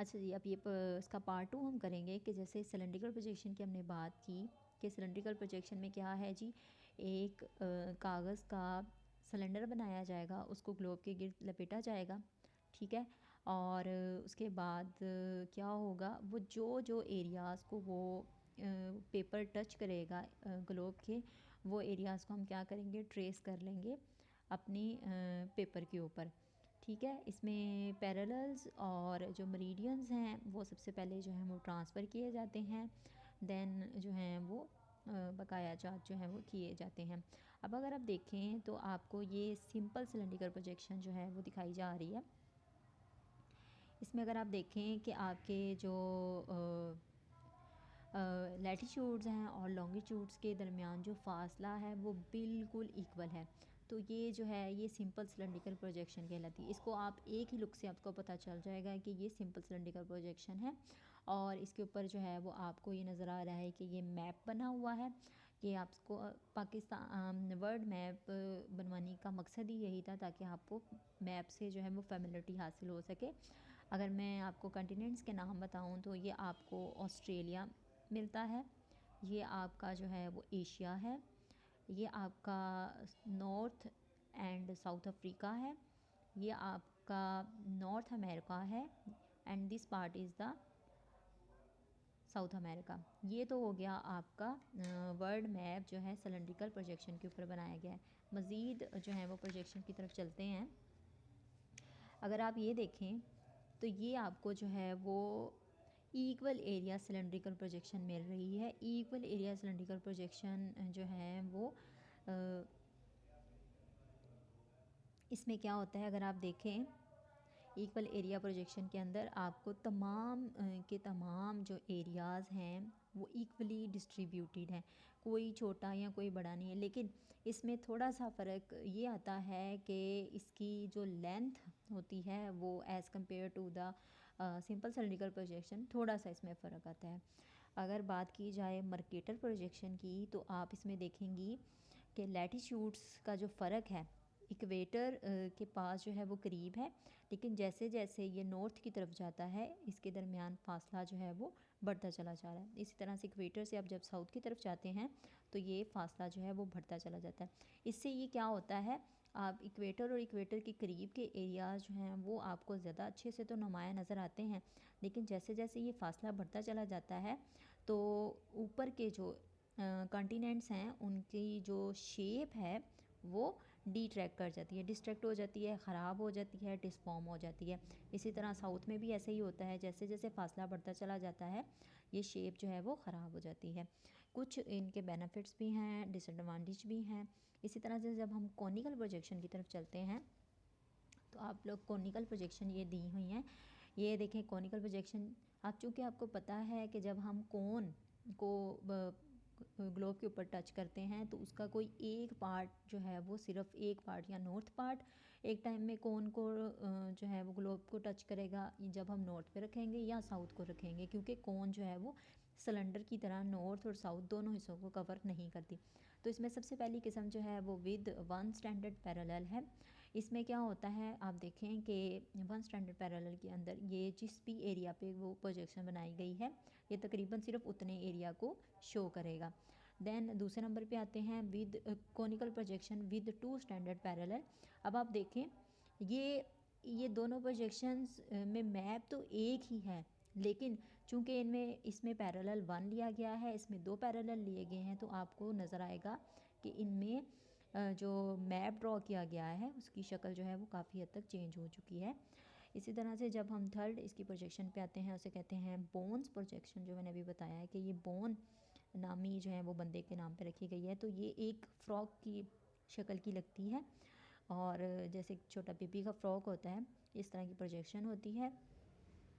अच्छा जी, अब ये इसका पार्ट 2 हम करेंगे कि जैसे सिलेंड्रिकल प्रोजेक्शन की हमने बात की कि सिलेंड्रिकल प्रोजेक्शन में क्या है जी, एक कागज़ का सिलेंडर बनाया जाएगा, उसको ग्लोब के गिर्द लपेटा जाएगा, ठीक है। और उसके बाद क्या होगा, वो जो जो एरियाज़ को वो पेपर टच करेगा ग्लोब के, वो एरियाज़ को हम क्या करेंगे, ट्रेस कर लेंगे अपनी पेपर के ऊपर, ठीक है। इसमें पैरेलल्स और जो मेरिडियंस हैं वो सबसे पहले जो है वो ट्रांसफ़र किए जाते हैं, देन जो हैं वो बकाया जात जो हैं वो किए जाते हैं। अब अगर आप देखें तो आपको ये सिंपल सिलेंड्रिकल प्रोजेक्शन जो है वो दिखाई जा रही है। इसमें अगर आप देखें कि आपके जो लैटीट्यूड्स हैं और लॉन्गिट्यूड्स के दरमियान जो फासला है वो बिल्कुल इक्वल है, तो ये जो है ये सिंपल सिलेंड्रिकल प्रोजेक्शन कहलाती है। इसको आप एक ही लुक से आपको पता चल जाएगा कि ये सिंपल सिलेंड्रिकल प्रोजेक्शन है। और इसके ऊपर जो है वो आपको ये नज़र आ रहा है कि ये मैप बना हुआ है कि आपको पाकिस्तान वर्ल्ड मैप बनवाने का मकसद ही यही था, ताकि आपको मैप से जो है वो फेमिलिटी हासिल हो सके। अगर मैं आपको कंटिनेंट्स के नाम बताऊं तो ये आपको ऑस्ट्रेलिया मिलता है, ये आपका जो है वो एशिया है, ये आपका नॉर्थ एंड साउथ अफ्रीका है, ये आपका नॉर्थ अमेरिका है, and this part is the south America. ये तो हो गया आपका वर्ल्ड मैप जो है सिलेंड्रिकल प्रोजेक्शन के ऊपर बनाया गया है। मज़ीद जो है वो प्रोजेक्शन की तरफ चलते हैं। अगर आप ये देखें तो ये आपको जो है वो इक्वल एरिया सिलेंड्रिकल प्रोजेक्शन मिल रही है। इक्वल एरिया सिलेंड्रिकल प्रोजेक्शन जो है वो इसमें क्या होता है, अगर आप देखें इक्वल एरिया प्रोजेक्शन के अंदर आपको तमाम के तमाम जो एरियाज़ हैं वो इक्वली डिस्ट्रीब्यूटेड हैं, कोई छोटा या कोई बड़ा नहीं है। लेकिन इसमें थोड़ा सा फ़र्क ये आता है कि इसकी जो लेंथ होती है वो as compare to the simple cylindrical projection थोड़ा सा इसमें फ़र्क आता है। अगर बात की जाए मर्केटर प्रोजेक्शन की तो आप इसमें देखेंगी कि लैटीट्यूड्स का जो फ़र्क है इक्वेटर के पास जो है वो करीब है, लेकिन जैसे जैसे ये नॉर्थ की तरफ जाता है इसके दरमियान फासला जो है वो बढ़ता चला जा रहा है। इसी तरह से इक्वेटर से आप जब साउथ की तरफ जाते हैं तो ये फासला जो है वो बढ़ता चला जाता है। इससे ये क्या होता है, आप इक्वेटर और इक्वेटर के करीब के एरियाज़ जो हैं वो आपको ज़्यादा अच्छे से तो नुमाया नज़र आते हैं, लेकिन जैसे जैसे ये फासला बढ़ता चला जाता है तो ऊपर के जो कॉन्टिनेंट्स हैं उनकी जो शेप है वो डिट्रैक्ट कर जाती है, डिस्ट्रैक्ट हो जाती है, ख़राब हो जाती है, डिसफॉर्म हो जाती है। इसी तरह साउथ में भी ऐसे ही होता है, जैसे जैसे फासला बढ़ता चला जाता है ये शेप जो है वो ख़राब हो जाती है। कुछ इनके बेनिफिट्स भी हैं, डिसएडवांटेज भी हैं। इसी तरह से जब हम कॉनिकल प्रोजेक्शन की तरफ चलते हैं तो आप लोग कॉनिकल प्रोजेक्शन ये दी हुई हैं, ये देखें कॉनिकल प्रोजेक्शन। आप चूँकि आपको पता है कि जब हम कोन को ग्लोब के ऊपर टच करते हैं तो उसका कोई एक पार्ट जो है वो सिर्फ एक पार्ट या नॉर्थ पार्ट एक टाइम में कोन को जो है वो ग्लोब को टच करेगा, जब हम नॉर्थ पे रखेंगे या साउथ को रखेंगे, क्योंकि कोन जो है वो सिलेंडर की तरह नॉर्थ और साउथ दोनों हिस्सों को कवर नहीं करती। तो इसमें सबसे पहली किस्म जो है वो विद वन स्टैंडर्ड पैरेलल है। इसमें क्या होता है, आप देखें कि वन स्टैंडर्ड पैरेलल के अंदर ये जिस भी एरिया पे वो प्रोजेक्शन बनाई गई है ये तकरीबन सिर्फ उतने एरिया को शो करेगा। देन दूसरे नंबर पे आते हैं with conical projection with two standard parallel. अब आप देखें ये दोनों प्रोजेक्शंस में मैप तो एक ही है, लेकिन चूंकि इनमें इसमें पैरेलल वन लिया गया है, इसमें दो पैरेलल लिए गए हैं, तो आपको नज़र आएगा कि इनमें जो मैप ड्रॉ किया गया है उसकी शक्ल जो है वो काफ़ी हद तक चेंज हो चुकी है। इसी तरह से जब हम थर्ड इसकी प्रोजेक्शन पे आते हैं उसे कहते हैं बोन्स प्रोजेक्शन, जो मैंने अभी बताया है कि ये बोन नामी जो है वो बंदे के नाम पे रखी गई है। तो ये एक फ्रॉक की शक्ल की लगती है, और जैसे छोटा बेबी का फ्रॉक होता है इस तरह की प्रोजेक्शन होती है,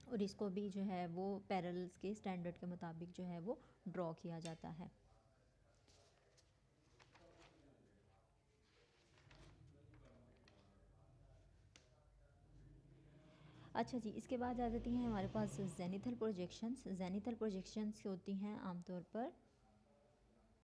और इसको भी जो है वो पैरेलल्स के स्टैंडर्ड के मुताबिक जो है वो ड्रॉ किया जाता है। अच्छा जी, इसके बाद आ जाती हैं हमारे पास जेनिथल प्रोजेक्शंस। जेनिथल प्रोजेक्शंस होती हैं आमतौर पर